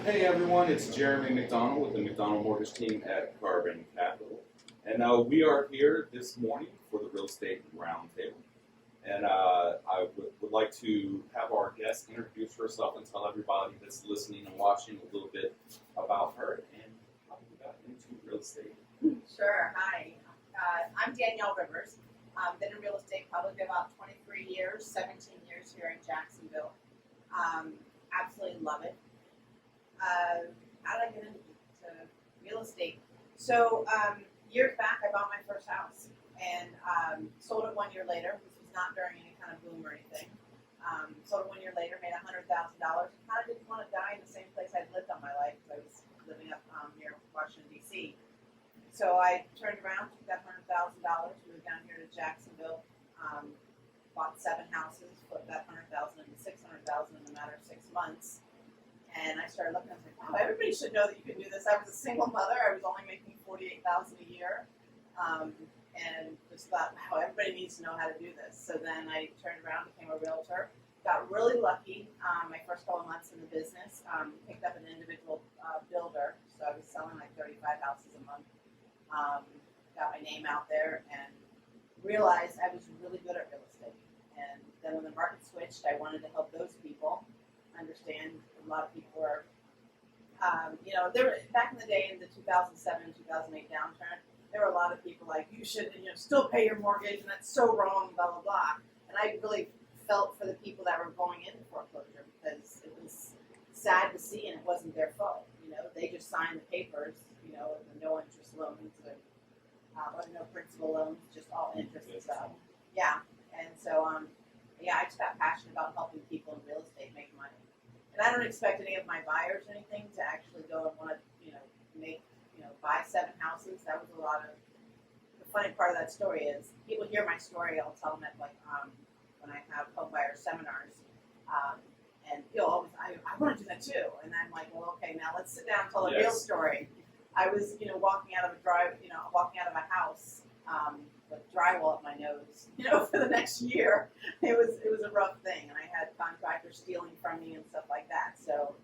Hey everyone, it's Jeremy Mcdonald with the Mcdonald Mortgage Team at Carbon Capital. And we are here this morning for the Real Estate Roundtable. And I would like to have our guest introduce herself and tell everybody that's listening and watching a little bit about her and how we got into real estate. Sure. Hi. I'm Danielle Rivers. Been in real estate probably about 23 years, 17 years here in Jacksonville. Absolutely love it. How did I get into real estate? So years back, I bought my first house and sold it 1 year later. This was not during any kind of boom or anything. Sold it 1 year later, made $100,000. Kind of didn't want to die in the same place I'd lived all my life because I was living up near Washington, D.C. So I turned around, took that $100,000, moved down here to Jacksonville, bought 7 houses, flipped that $100,000 into $600,000 in a matter of 6 months. And I started looking, I was like, wow, everybody should know that you can do this. I was a single mother. I was only making $48,000 a year. And just thought, wow, everybody needs to know how to do this. So then I turned around, became a realtor. Got really lucky my first couple of months in the business. Picked up an individual builder. So I was selling like 35 houses a month. Got my name out there and realized I was really good at real estate. And then when the market switched, I wanted to help those people understand. A lot of people were, there were, back in the day in the 2007, 2008 downturn, there were a lot of people like, you should, still pay your mortgage, and that's so wrong, blah, blah, blah. And I really felt for the people that were going into foreclosure because it was sad to see, and it wasn't their fault. They just signed the papers, the no interest loans, or no principal loans, just all interest and stuff. Yeah, and so, I just got passionate about helping people in real estate make money. And I don't expect any of my buyers or anything to actually go and want to, buy 7 houses. That was a lot of, the funny part of that story is, people hear my story, I'll tell them at when I have home buyer seminars, and always, I want to do that too. And I'm like, well, okay, now let's sit down and tell a real story. I was, walking out of a house, with drywall up my nose, for the next year. It was a rough thing, and I had contractors stealing from me and stuff like that. So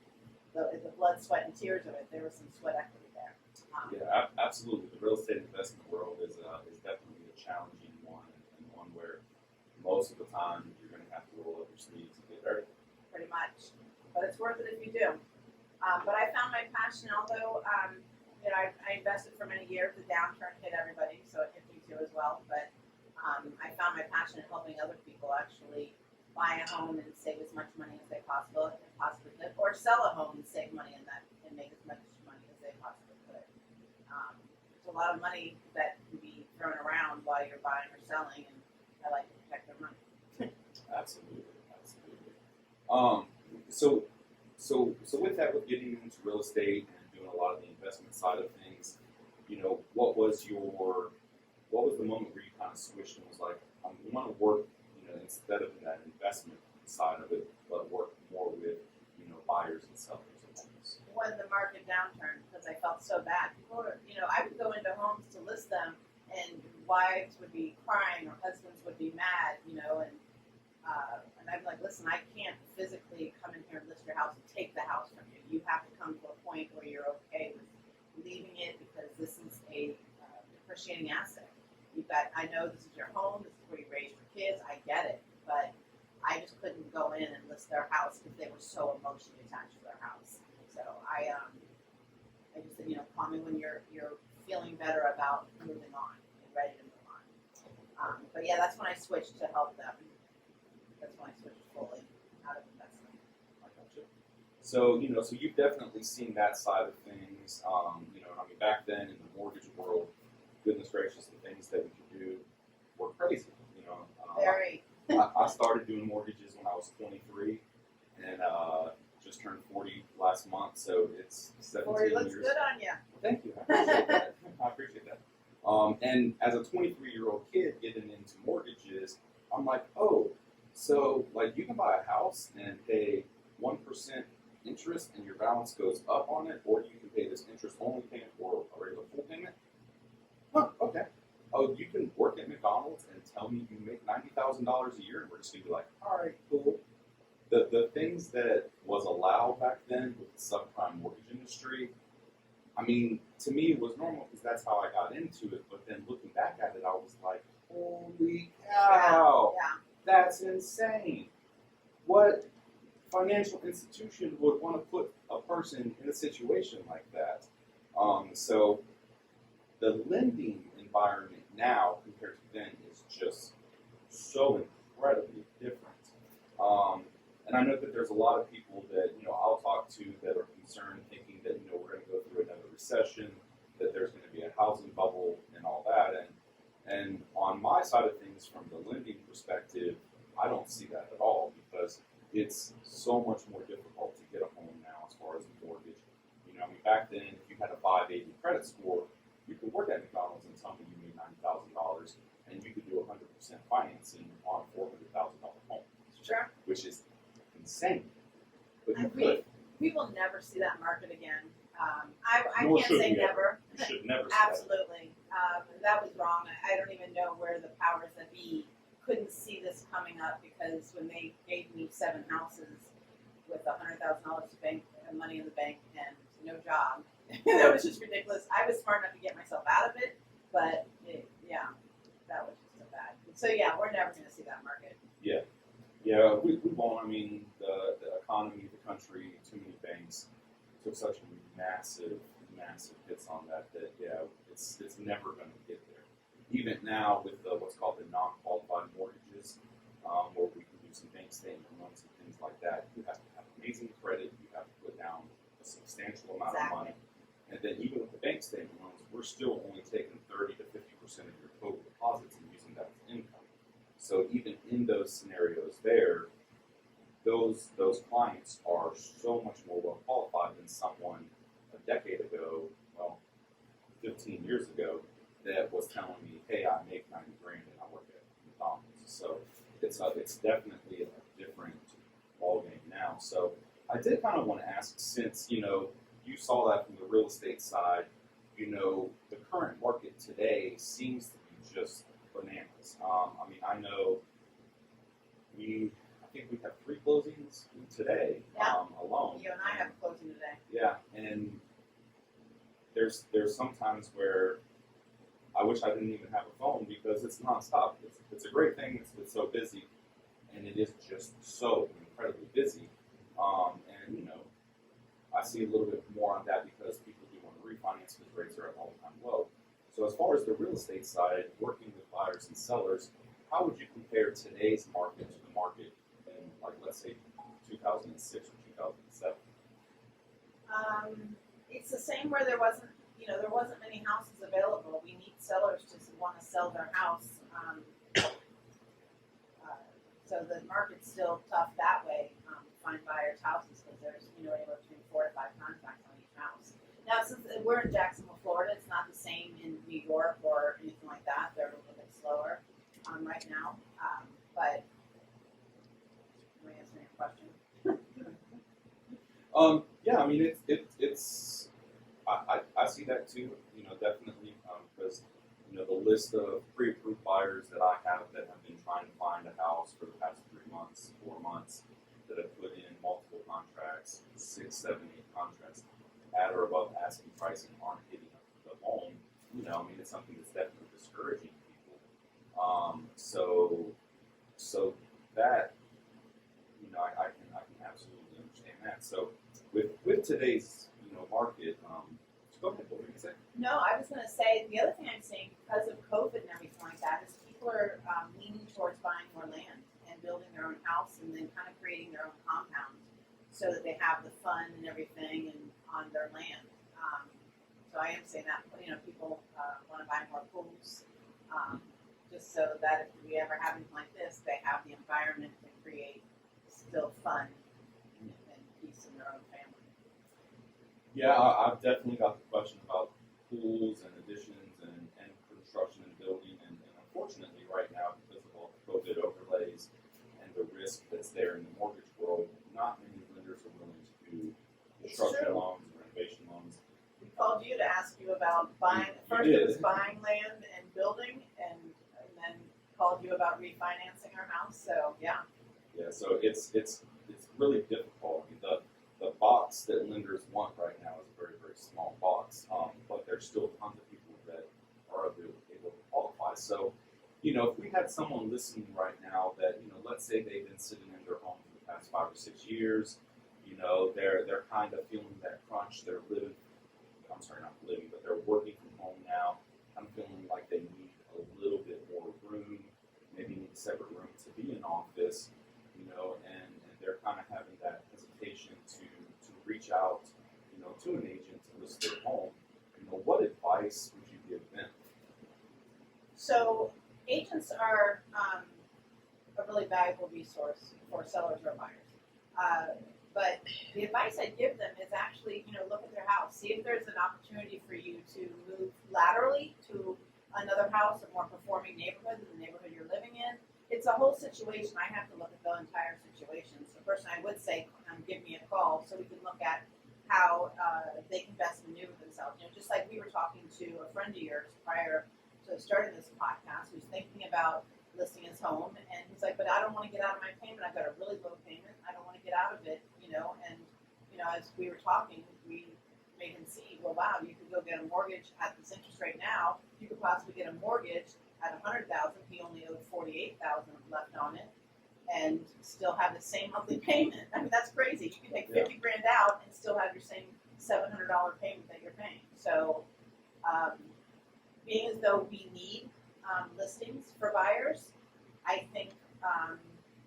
the blood, sweat, and tears of it, there was some sweat equity there. Absolutely. The real estate investment world is definitely a challenging one, and one where most of the time you're going to have to roll up your sleeves and get dirty. Pretty much, but it's worth it if you do. But I found my passion, although I invested for many years. The downturn hit everybody, so it hit me too as well. But I found my passion in helping other people actually buy a home and save as much money as they possibly could, or sell a home and save money in that and make as much money as they possibly could. There's a lot of money that can be thrown around while you're buying or selling, and I like to protect their money. Absolutely. So with that, with getting into real estate and doing a lot of the investment side of things, what was the moment where you kind of switched and was like, we want to work, instead of that investment side of it, but work more with, buyers and sellers of homes? When the market downturn, because I felt so bad. People were, I would go into homes to list them, and wives would be crying or husbands would be mad, and I'm like, listen, I can't physically come in here and list your house and take the house from you. You have to come to a point where you're okay with leaving it because this is a depreciating asset. I know this is your home, this is where you raise your kids, I get it, but I just couldn't go in and list their house because they were so emotionally attached to their house. So I just said, call me when you're feeling better about moving on and ready to move on. But yeah, that's when I switched to help them. That's when I switched fully out of investment. I gotcha. So, so you've definitely seen that side of things. Back then in the mortgage world, goodness gracious, the things that we could do were crazy. Very. I started doing mortgages when I was 23, and just turned 40 last month, so it's 17 40 looks years. good on you. Thank you. I appreciate that. I appreciate that. And as a 23-year-old kid getting into mortgages, I'm like, oh, so like you can buy a house and pay 1% interest and your balance goes up on it, or you can pay this interest-only payment or a regular full payment. Huh, okay. Oh, you can work at McDonald's and tell me you make $90,000 a year, and we're just going to be like, all right, cool. The things that was allowed back then with the subprime mortgage industry, I mean, to me it was normal because that's how I got into it. But then looking back at it, I was like, holy cow, Yeah. that's insane. What financial institution would want to put a person in a situation like that? So the lending environment now compared to then is just so incredibly different. And I know that there's a lot of people that, I'll talk to that are concerned, thinking that, we're going to go through another recession, that there's going to be a housing bubble and all that. And on my side of things, from the lending perspective, I don't see that at all because it's so much more difficult to get a home now as far as a mortgage. Back then, if you had a 580 credit score, you could work at McDonald's and tell me you made $90,000, and you could do 100% financing on a $400,000 home, Sure. which is insane. But you We could. we will never see that market again. I Nor can't should say we ever. never. You should never see that. Absolutely. That was wrong. I don't even know where the powers that be couldn't see this coming up, because when they gave me 7 houses with $100,000 bank money in the bank and no job, that was just ridiculous. I was smart enough to get myself out of it, but that was just so bad. So yeah, we're never going to see that market. Yeah, we won't. I mean, the economy, the country, too many banks took such massive hits on that it's never going to get there. Even now with what's called the non-qualified mortgages, where we can do some bank statement loans and things like that, you have to have amazing credit. You have to put down a substantial amount of money. And then even with the bank statement loans, we're still only taking 30 to 50% of your total deposits and using that as income. So even in those scenarios there, those clients are so much more well qualified than someone a decade ago, 15 years ago, that was telling me, hey, I make 90 grand and I work at McDonald's. So it's definitely a different ballgame now. So I did kind of want to ask, since you saw that from the real estate side, the current market today seems to be just bananas. I mean, I know I think we have 3 closings today alone. You and I have closing today. Yeah, and there's some times where I wish I didn't even have a phone because it's nonstop. It's a great thing. It's so busy, and it is just so incredibly busy. And I see a little bit more on that because people do want to refinance because rates are at all-time low. So as far as the real estate side, working with buyers and sellers, how would you compare today's market to the market in, like, let's say 2006 or 2007? It's the same where there wasn't many houses available. We need sellers to want to sell their house. So the market's still tough that way. Find buyers' houses because there's anywhere between 4 to 5 contracts on each house. Now, since we're in Jacksonville, Florida, it's not the same in New York or anything like that. They're a little bit slower right now. But am I answering your question? Yeah, I mean it's I see that too. Definitely because the list of pre-approved buyers that I have that have been trying to find a house for the past 3 months, 4 months, that have put in multiple contracts, 6, 7, 8 contracts at or above asking price and aren't hitting the home. I mean it's something that's definitely discouraging people. So that I can absolutely understand that. So with today's market, go ahead, what were you gonna say? No, I was going to say the other thing I'm seeing because of COVID and everything like that is people are leaning towards buying more land and building their own house and then kind of creating their own compound so that they have the fun and everything and on their land. So I am saying that people want to buy more pools just so that if we ever have anything like this, they have the environment to create still fun and peace in their own family. Yeah, I've definitely got the question about pools and additions and construction and building, and unfortunately right now, because of all the COVID overlays and the risk that's there in the mortgage world, not many lenders are willing to do construction loans and renovation loans. We called you to ask you about buying. First it was buying land and building, and then called you about refinancing our house. So yeah. Yeah, so it's really difficult. I mean, the box that lenders want right now is a very, very small box, but there's still tons of people that are able to qualify. So, if we had someone listening right now that, let's say they've been sitting in their home for the past 5 or 6 years, they're kind of feeling that crunch. They're living, I'm sorry, not living, but they're working from home now. I'm feeling like they need a little bit more room, maybe need a separate room to be in office, and they're kind of having that hesitation to reach out, to an agent to list their home. What advice would you give them? So agents are a really valuable resource for sellers or buyers. But the advice I give them is actually, look at their house. See if there's an opportunity for you to move laterally to another house, a more performing neighborhood than the neighborhood you're living in. It's a whole situation. I have to look at the entire situation. So first I would say, give me a call so we can look at how they can best maneuver themselves. Just like we were talking to a friend of yours prior to starting this podcast who's thinking about listing his home, and he's like, but I don't want to get out of my payment. I've got a really low payment. I don't want to get out of it, and as we were talking, we made him see, well, wow, you could go get a mortgage at this interest rate now. You could possibly get a mortgage at $100,000. He only owed $48,000 left on it, and still have the same monthly payment. I mean, that's crazy. You can take $50,000 out and still have your same $700 payment that you're paying. So, being as though we need listings for buyers, I think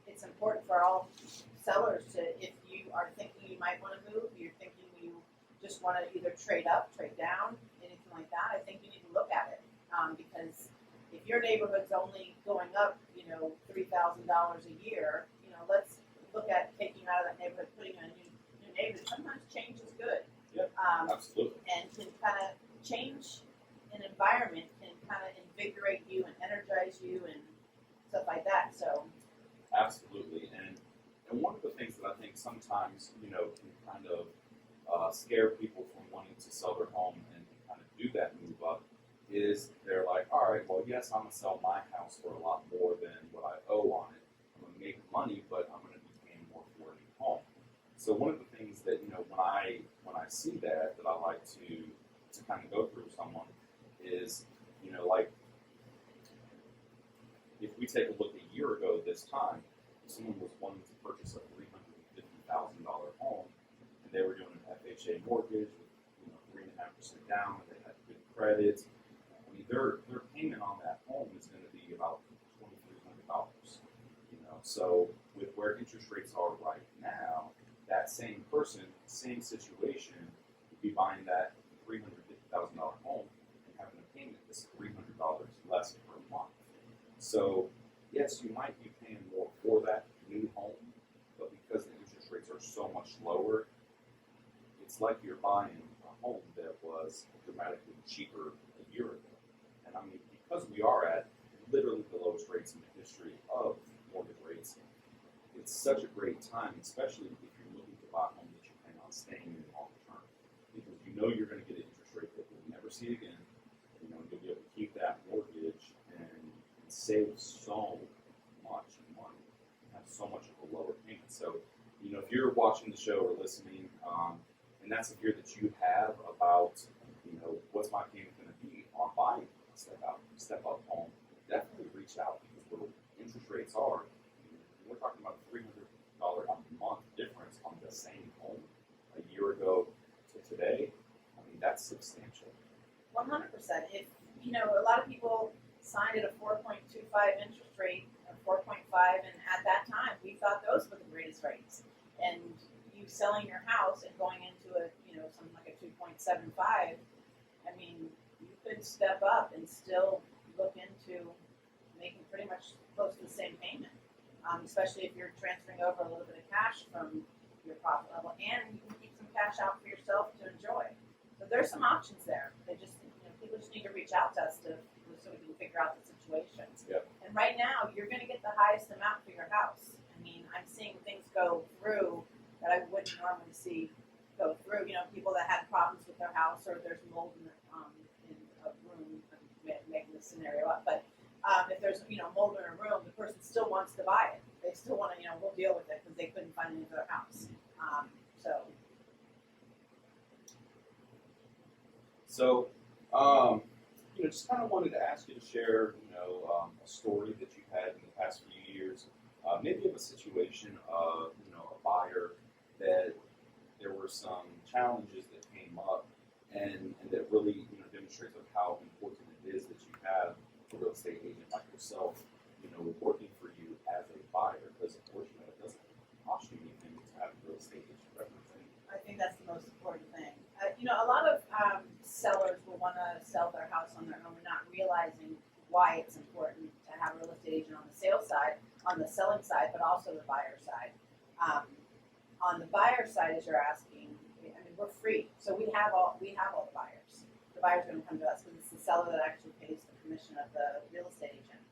it's important for all sellers to, if you are thinking you might want to move, you're thinking you just want to either trade up, trade down, anything like that, I think you need to look at it. Because if your neighborhood's only going up, $3,000 a year, let's look at taking you out of that neighborhood, putting you in a new neighborhood. Sometimes change is good. Yep, absolutely. And can kind of change an environment, can kind of invigorate you and energize you and stuff like that. So Absolutely, and one of the things that I think sometimes can kind of scare people from wanting to sell their home and kind of do that move up is they're like, all right, well, yes, I'm gonna sell my house for a lot more than what I owe on it. I'm gonna make money, but I'm gonna be paying more for a new home. So one of the things that when I see that I like to kind of go through with someone is like, if we take a look a year ago this time, if someone was wanting to purchase a $350,000 home, and they were doing an FHA mortgage with 3.5% down, and they had good credit, I mean their payment on that home is going to be about $2,300. So with where interest rates are right now, that same person, same situation, would be buying that $350,000 home and having a payment that's $300 less per month. So, yes, you might be paying more for that new home, but because the interest rates are so much lower, it's like you're buying a home that was dramatically cheaper a year ago. And I mean, because we are at literally the lowest rates in the history of mortgage rates, it's such a great time, especially if you're looking to buy a home that you plan on staying in long term, because you're going to get an interest rate that you'll never see again. You'll be able to keep that mortgage and save so much money, have so much of a lower payment. So, if you're watching the show or listening, and that's a fear that you have about, what's my payment going to be on buying a step up home, definitely reach out, because where interest rates are, we're talking about $300 a month difference on the same home a year ago to today. I mean, that's substantial. 100%. If a lot of people signed at a 4.25 interest rate, or 4.5, and at that time we thought those were the greatest rates. And you selling your house and going into something like a 2.75, I mean, you could step up and still look into making pretty much close to the same payment, especially if you're transferring over a little bit of cash from your profit level, and you can keep some cash out for yourself to enjoy. So there's some options there. They just, people just need to reach out to us so we can figure out the situation. Yep. And right now, you're going to get the highest amount for your house. I mean, I'm seeing things go through that I wouldn't normally see go through. People that had problems with their house, or there's mold in a room. I'm making this scenario up, but if there's mold in a room, the person still wants to buy it. They still want to, we'll deal with it because they couldn't find any other house. So So, just kind of wanted to ask you to share, a story that you've had in the past few years, maybe of a situation of, a buyer that there were some challenges that came up, and that really, demonstrates of how important it is that you have a real estate agent like yourself, working for you as a buyer, because unfortunately it doesn't cost you anything to have a real estate agent represent you. I think that's the most important thing. A lot of sellers will want to sell their house on their own, not realizing why it's important to have a real estate agent on the sales side, on the selling side, but also the buyer side. On the buyer side, as you're asking, we're free, so we have all the buyers. The buyer's going to come to us because it's the seller that actually pays the commission of the real estate agent,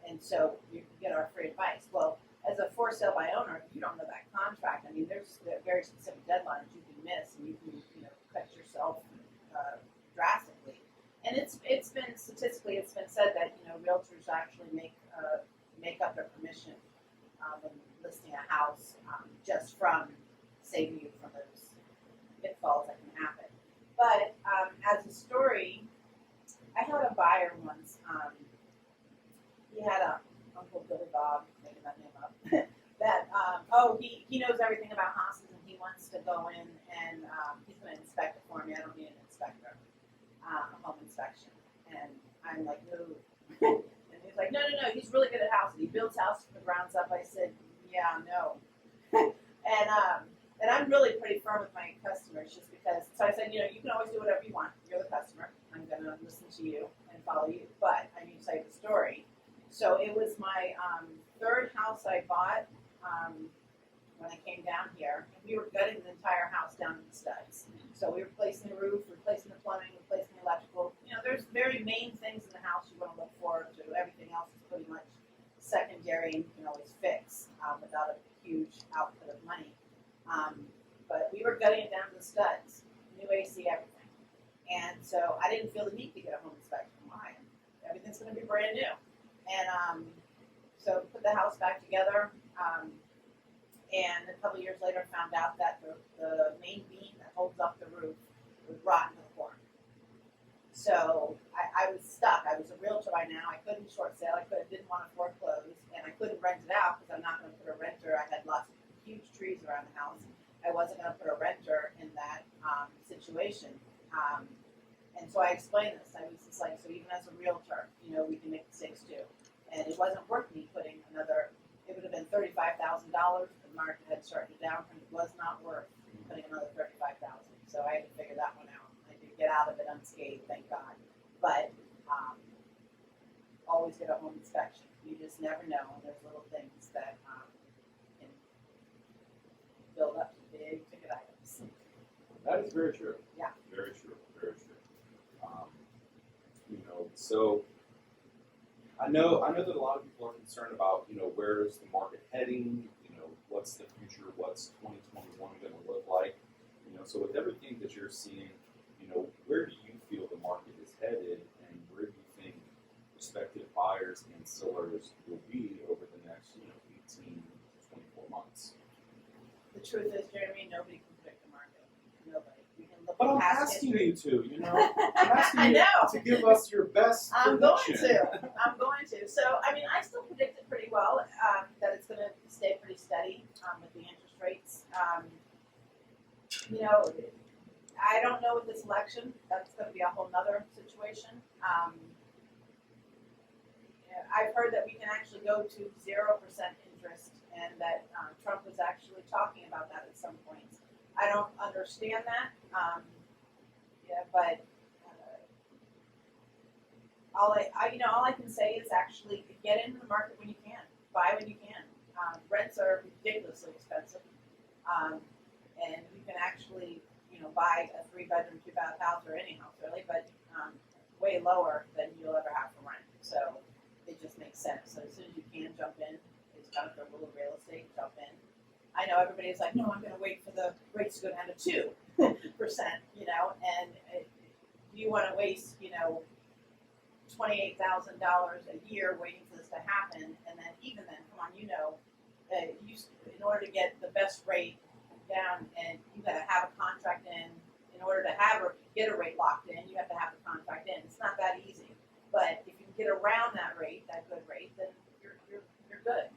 and so you get our free advice. Well, as a for sale by owner, you don't know that contract. There's very specific deadlines you can miss, and you can cut yourself drastically. And it's been statistically said that realtors actually make up their commission when listing a house just from saving you from those pitfalls that can happen. But as a story, I had a buyer once. He had a Uncle Billy Bob, making that name up, that he knows everything about houses, and he wants to go in and he's going to inspect it for me. I don't need an inspector, a home inspection. And I'm like, no. And he's like, no. He's really good at houses. He builds houses from the grounds up. I said, yeah, no. And I'm really pretty firm with my customers, just because. So I said, you can always do whatever you want. You're the customer. I'm going to listen to you and follow you. But I need to tell you the story. So it was my third house I bought when I came down here. And we were gutting the entire house down to the studs. So we were replacing the roof, replacing the plumbing, replacing the electrical. There's very main things in the house you want to look forward to. Everything else is pretty much secondary, and you can always fix without a huge output of money. But we were gutting it down to the studs, new AC, everything. And so I didn't feel the need to get a home inspection. Why? Everything's going to be brand new. And so put the house back together, and a couple of years later found out that the main beam that holds up the roof was rotten to the core. So I was stuck. I was a realtor by now. I couldn't short sale. Didn't want to foreclose, and I couldn't rent it out because I'm not going to put a renter. I had lots of huge trees around the house. I wasn't going to put a renter in that situation. And so I explained this. I was just like, so even as a realtor, we can make mistakes too. And it wasn't worth me putting another, it would have been $35,000. The market had started to downturn. It was not worth putting another $35,000. So I had to figure that one out. I did get out of it unscathed, thank God. But always get a home inspection. You just never know. And there's little things that can build up to big ticket items. That is very true. Yeah. Very true. Very true. So I know that a lot of people are concerned about, where is the market heading? What's the future? What's 2021 going to look like? So with everything that you're seeing, where do you feel the market is headed, and where do you think prospective buyers and sellers will be over the next, 18 to 24 months? The truth is, Jeremy, nobody can predict the market. Nobody. We can look But at I'm past asking history. you to, I'm asking I you know. to give us your best I'm going prediction. to. I'm going to. So, I still predict it pretty well, that it's going to stay pretty steady with the interest rates. I don't know with this election. That's going to be a whole nother situation. I've heard that we can actually go to 0% interest, and that Trump was actually talking about that at some points. I don't understand that, but all I can say is actually get into the market when you can, buy when you can. Rents are ridiculously expensive, and you can actually buy a 3-bedroom, 2-bath house, or any house really, but way lower than you'll ever have for rent. So it just makes sense. So as soon as you can jump in, it's kind of a little real estate, jump in. I know everybody's like, no, I'm going to wait for the rates to go down to 2%, and do you want to waste, $28,000 a year waiting for this to happen, and then even then, come on, in order to get the best rate down, and you got to have a contract in order to have get a rate locked in, you have to have the contract in. It's not that easy. But if you can get around that rate, that good rate, then you're good.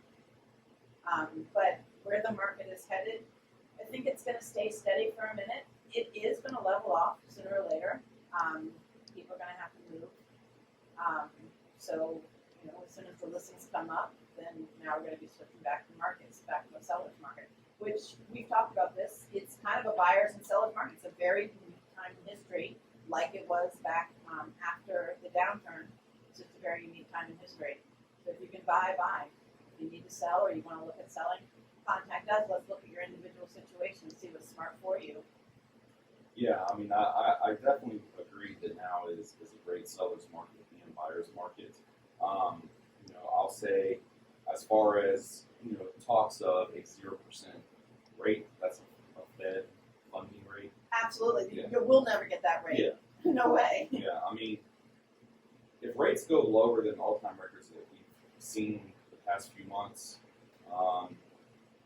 But where the market is headed, I think it's going to stay steady for a minute. It is going to level off sooner or later. People are going to have to move. So, as soon as the listings come up, then now we're going to be switching back to markets, back to the seller's market, which we've talked about this. It's kind of a buyer's and seller's market. It's a very unique time in history, like it was back after the downturn. It's just a very unique time in history. So if you can buy, buy. If you need to sell or you want to look at selling, contact us. Let's look at your individual situation and see what's smart for you. Yeah, I mean, I definitely agree that now is a great seller's market and buyer's market. I'll say, as far as talks of a 0% rate, that's a Fed funding rate. Absolutely, Yeah. you will never get that rate. Yeah. No way. Yeah, I mean, if rates go lower than all-time records that we've seen the past few months,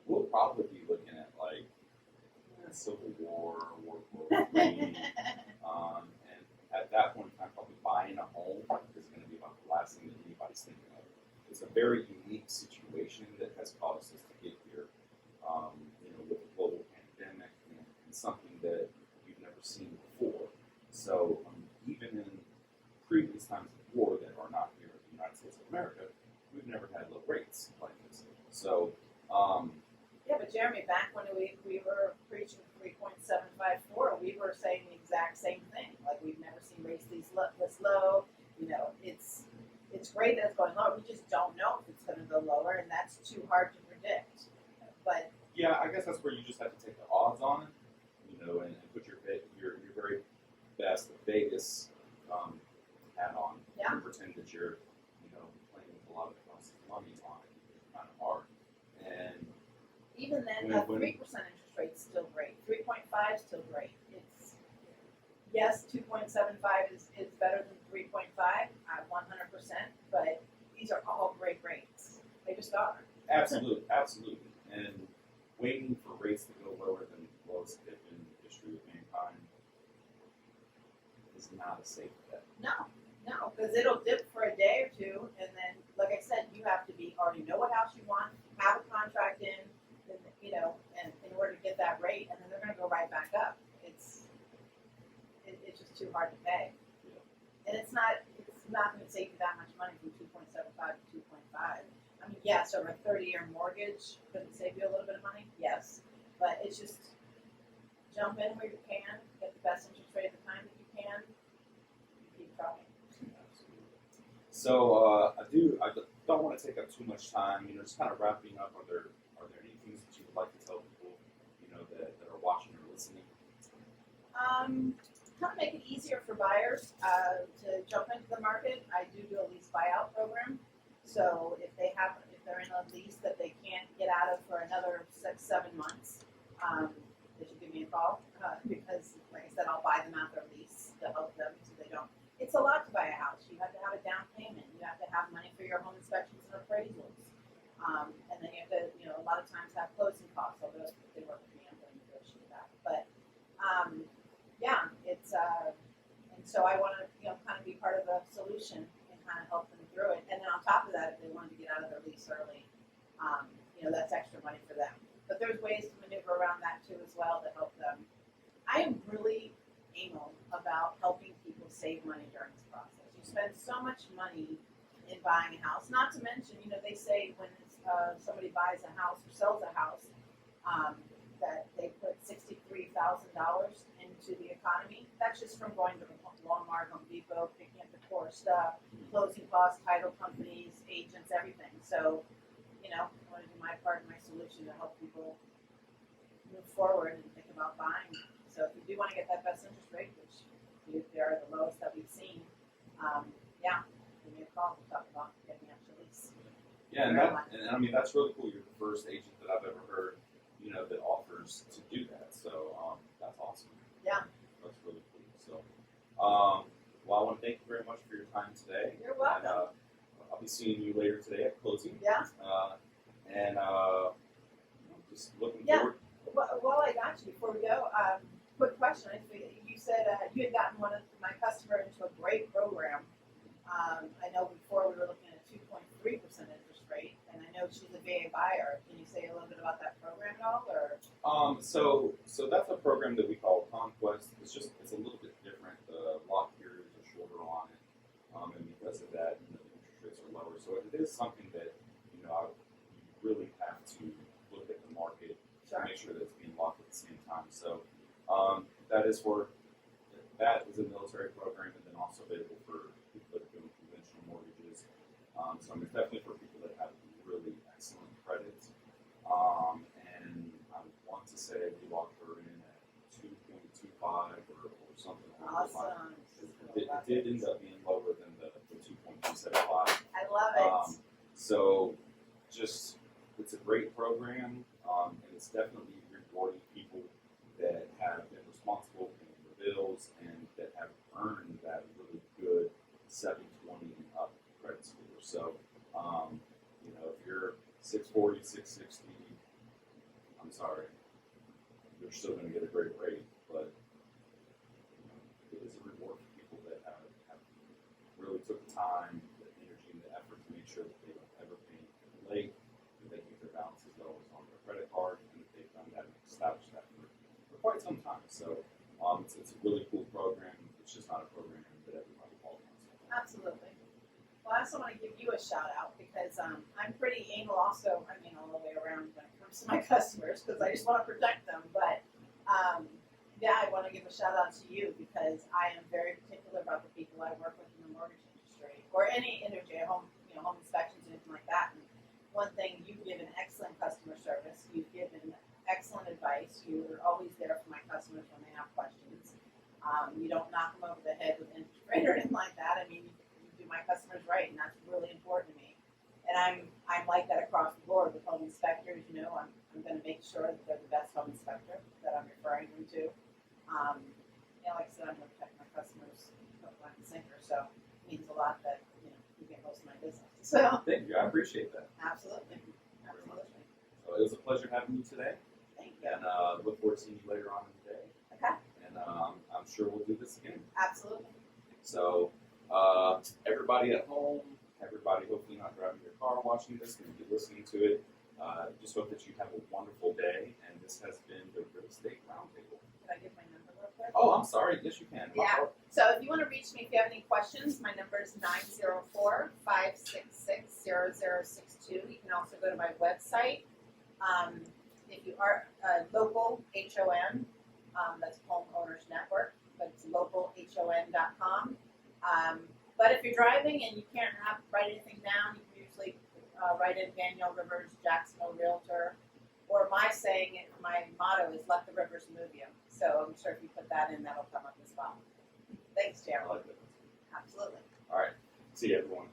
we'll probably be looking at like Civil War, World War III, and at that point in time, probably buying a home is going to be about the last thing that anybody's thinking of. It's a very unique situation that has caused us to get here, with the global pandemic and something that we've never seen before. So even in previous times of war that are not here in the United States of America, we've never had low rates like this. So, Yeah, but Jeremy, back when we were preaching 3.754, we were saying the exact same thing. Like, we've never seen rates this low. It's great that it's going lower. We just don't know if it's going to go lower, and that's too hard to predict. But yeah, I guess that's where you just have to take the odds on it, and put your very best Vegas hat on, Yeah. and pretend that you're, playing with a lot of else's money on it. It's kind of hard. And even then, When- a 3% interest rate is still great. 3.5 is still great. Yes, 2.75 is better than 3.5, 100%. But these are all great rates. They just are. absolutely, and waiting for rates to go lower than the lowest dip in the history of mankind is not a safe bet. No, because it'll dip for a day or two, and then, like I said, you have to already know what house you want, have a contract in, and in order to get that rate, and then they're going to go right back up. It's just too hard to pay, and it's not going to save you that much money from 2.75 to 2.5. I mean, yes, over a 30-year mortgage, could it save you a little bit of money? Yes, but it's just jump in where you can, get the best interest rate at the time that you can, keep trying. So I don't want to take up too much time. Just kind of wrapping up. Are there any things that you would like to tell people, that are watching or listening? Kind of make it easier for buyers to jump into the market. I do a lease buyout program. So if they're in a lease that they can't get out of for another 6-7 months, they should give me a call because, like I said, I'll buy them out their lease to help them so they don't. It's a lot to buy a house. You have to have a down payment. You have to have money for your home inspections and appraisals. And then you have to, a lot of times have closing costs, although if they work with me, I'm going to negotiate that. But, yeah, it's, and so I want to, kind of be part of the solution and kind of help them through it. And then on top of that, if they wanted to get out of their lease early, that's extra money for them. But there's ways to maneuver around that too as well to help them. I am really anal about helping people save money during this process. You spend so much money in buying a house. Not to mention, they say when somebody buys a house or sells a house, that they put $63,000 into the economy. That's just from going to Walmart, Home Depot, picking up the core stuff, closing costs, title companies, agents, everything. So, I want to do my part and my solution to help people move forward and think about buying. So if you do want to get that best interest rate, which they are the lowest that we've seen, give me a call. We'll talk about getting out your lease. Yeah, and I mean that's really cool. You're the first agent that I've ever heard, that offers to do that. So that's awesome. Yeah, that's really cool. So, well, I want to thank you very much for your time today. You're welcome. And, I'll be seeing you later today at closing. Yeah. And just looking Yeah. forward. Well, I got you. Before we go, quick question. You said you had gotten one of my customer into a great program. I know before we were looking at 2.3% interest rate, and I know she's a VA buyer. Can you say a little bit about that program at all, or? So that's a program that we call Conquest. It's a little bit different. The lock periods are shorter on it, and because of that, the interest rates are lower. So it is something that you really have to look at the market to make sure that it's being locked at the same time. So that is a military program, and then also available for people that are doing conventional mortgages. So it's definitely for people that have really excellent credit. And I want to say we locked her in at 2.25 or something along those lines. Awesome. It did end up being lower than the 2.275. I love it. So it's a great program, and it's definitely rewarding people that have been responsible, paying their bills, and that have earned that really good 720 and up credit score. So, if you're 640, 660, I'm sorry, you're still going to get a great rate, but it is a reward for people that have really took the time, the energy, and the effort to make sure that they don't ever pay late, that they keep their balances low on their credit card, and that they've done that and established that for quite some time. So it's a really cool program. It's just not a program that everybody qualifies for. Absolutely. Well, I also want to give you a shout out because I'm pretty anal also, all the way around when it comes to my customers because I just want to protect them. But I want to give a shout out to you because I am very particular about the people I work with in the mortgage industry or any industry, home inspections, anything like that. And one thing, you've given excellent customer service. You've given excellent advice. You're always there for my customers when they have questions. You don't knock them over the head with interest rate or anything like that. You do my customers right, and that's really important to me. And I'm like that across the board with home inspectors. I'm going to make sure that they're the best home inspector that I'm referring them to. Like I said, I'm going to protect my customers hook, line, and sinker. So it means a lot that you get most of my business. So Thank you. I appreciate that. absolutely. So it was a pleasure having you today, Thank you. and look forward to seeing you later on in the day. Okay. And I'm sure we'll do this again. Absolutely. So everybody at home, everybody hopefully not driving your car watching this, going to be listening to it. Just hope that you have a wonderful day. And this has been the Real Estate Roundtable. Can I give my number real quick? Oh, I'm sorry. Yes, you can. Yeah. So if you want to reach me, if you have any questions, my number is 904-566-0062. You can also go to my website. If you are local, HON, that's Homeowners Network, but it's localhon.com. But if you're driving and you can't write anything down, you can usually write in Danielle Rivers, Jacksonville Realtor, or my motto is "Let the rivers move you." So I'm sure if you put that in, that'll come up as well. Thanks, I Jeremy. like that. Absolutely. All right. See you, everyone.